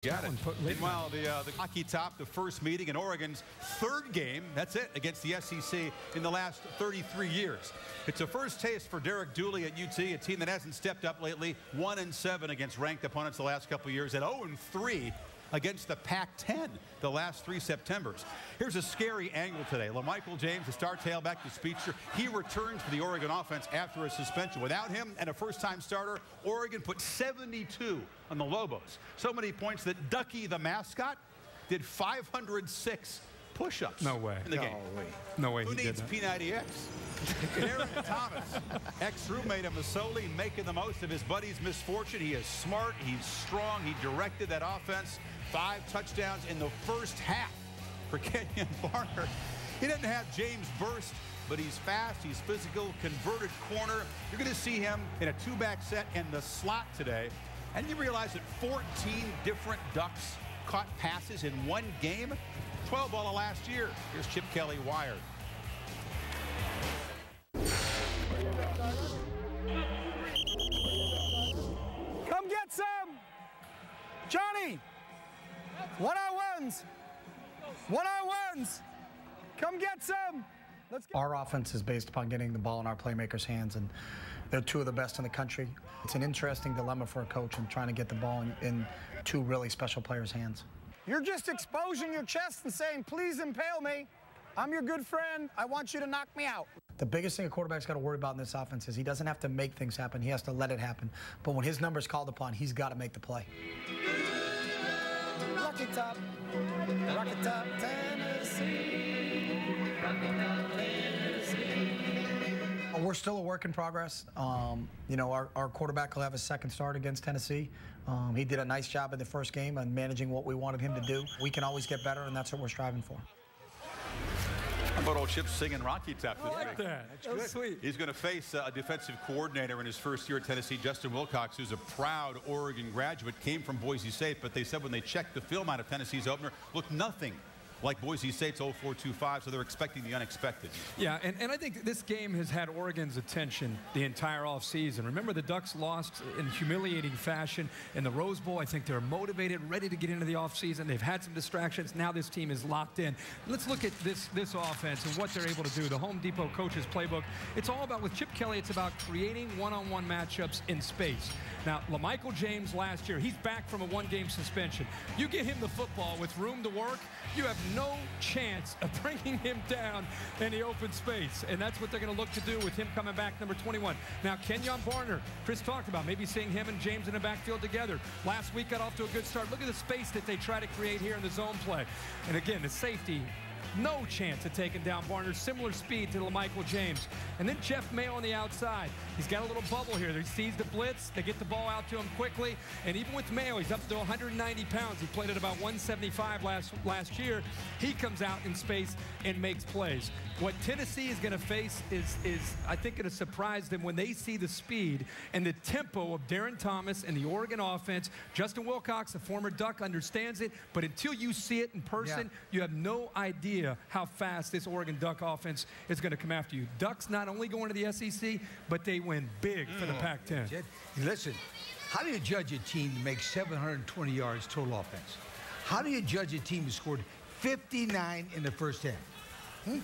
Got it. Meanwhile, the hockey topped the first meeting in Oregon's third game. That's it, against the SEC in the last 33 years. It's a first taste for Derek Dooley at UT, a team that hasn't stepped up lately. 1-7 against ranked opponents the last couple of years, and 0-3 against the Pac-10 the last 3 Septembers. Here's a scary angle today. LaMichael James, the star tailback, the speedster, he returns to the Oregon offense after a suspension. Without him and a first-time starter, Oregon put 72 on the Lobos. So many points that Ducky, the mascot, did 506 push-ups. No way. In the game. No way. Who he needs did that. P90X? Aaron Thomas, ex-roommate of Masoli, making the most of his buddy's misfortune. He is smart. He's strong. He directed that offense. 5 touchdowns in the first half for Kenyon Barner. He doesn't have James burst, but he's fast. He's physical, converted corner. You're going to see him in a 2-back set in the slot today. And you realize that 14 different Ducks caught passes in one game. 12 all of last year. Here's Chip Kelly wired. Come get some! Johnny! One-on-ones! One-on-ones! Come get some! Let's go. Our offense is based upon getting the ball in our playmakers' hands, and they're 2 of the best in the country. It's an interesting dilemma for a coach in trying to get the ball in 2 really special players' hands. You're just exposing your chest and saying, please impale me. I'm your good friend. I want you to knock me out. The biggest thing a quarterback's got to worry about in this offense is he doesn't have to make things happen. He has to let it happen. But when his number's called upon, he's got to make the play. Rocky Top, Tennessee. Rocky Top, Tennessee. We're still a work in progress. You know, our quarterback will have a second start against Tennessee. He did a nice job in the first game on managing what we wanted him to do. We can always get better, and that's what we're striving for. How about old Chip singing Rocky Top this I like week? that. That's good. Sweet. He's going to face a defensive coordinator in his first year at Tennessee, Justin Wilcox, who's a proud Oregon graduate, came from Boise State, but they said when they checked the film out of Tennessee's opener, looked nothing like Boise State's 0-4-2-5, so they're expecting the unexpected. Yeah, and I think this game has had Oregon's attention the entire offseason. Remember, the Ducks lost in humiliating fashion in the Rose Bowl. I think they're motivated, ready to get into the offseason. They've had some distractions. Now this team is locked in. Let's look at this offense and what they're able to do. The Home Depot coach's playbook. It's all about, with Chip Kelly, it's about creating one-on-one matchups in space. Now, LaMichael James last year, he's back from a 1-game suspension. You get him the football with room to work, you have no chance of bringing him down in the open space. And that's what they're going to look to do with him coming back, number 21. Now, Kenyon Barner, Chris talked about maybe seeing him and James in the backfield together. Last week got off to a good start. Look at the space that they try to create here in the zone play. And again, the safety, no chance of taking down Barner. Similar speed to LaMichael James. And then Jeff Mayo on the outside. He's got a little bubble here. He sees the blitz. They get the ball out to him quickly. And even with Mayo, he's up to 190 pounds. He played at about 175 last year. He comes out in space and makes plays. What Tennessee is going to face is I think, going to surprise them when they see the speed and the tempo of Darren Thomas and the Oregon offense. Justin Wilcox, a former Duck, understands it. But until you see it in person, you have no idea how fast this Oregon Duck offense is going to come after you. Ducks not only going to the SEC, but they win big for the Pac-10. Listen, how do you judge a team to make 720 yards total offense? How do you judge a team who scored 59 in the first half?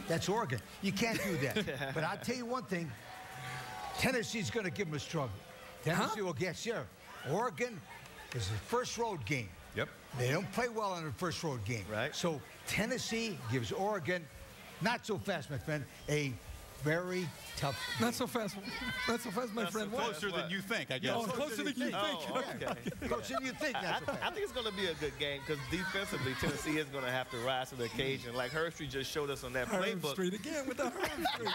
That's Oregon. You can't do that. But I'll tell you one thing. Tennessee's going to give them a struggle. Tennessee will get sure. Oregon is the first road game. Yep. They don't play well in the first road game. Right. So Tennessee gives Oregon, not so fast, my friend, a very tough game. Not so fast. Not so fast, my friend. Closer than you think, I guess. No, closer than you think. Oh, okay. Closer than you think. I think it's going to be a good game because defensively, Tennessee is going to have to rise to the occasion. Like Herbstreit just showed us on that playbook. Herbstreit again with the Herbstreit.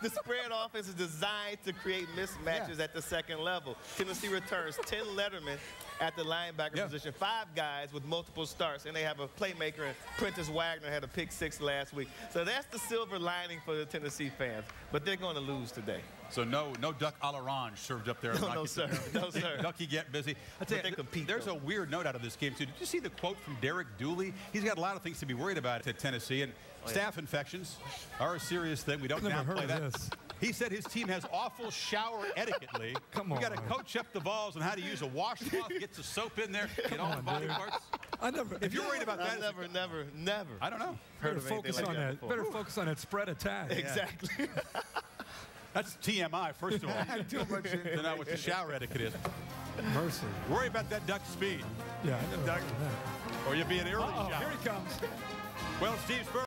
The spread offense is designed to create mismatches at the second level. Tennessee returns 10 Letterman at the linebacker position, 5 guys with multiple starts, and they have a playmaker, and Prentice Wagner had a pick 6 last week. So that's the silver lining for the Tennessee fans, but they're going to lose today. So no Duck à l'orange served up there. No, sir. No, sir. Ducky get busy. I tell you, there's a weird note out of this game, too. Did you see the quote from Derek Dooley? He's got a lot of things to be worried about at Tennessee, and staph infections are a serious thing. We don't Never downplay heard that. of this. He said his team has awful shower etiquette, Lee. Come on. We got to coach up the Vols on how to use a washcloth, get the soap in there, get all the body parts. If you're worried about that, never. I don't know. Better focus on that. Better focus on that spread attack. Exactly. That's TMI, first of all. Too much in To know what the shower etiquette is. Mercy. Worry about that duck speed. Yeah, I know. Or you'll be an early shower. Here he comes. Well, Steve Spurrier.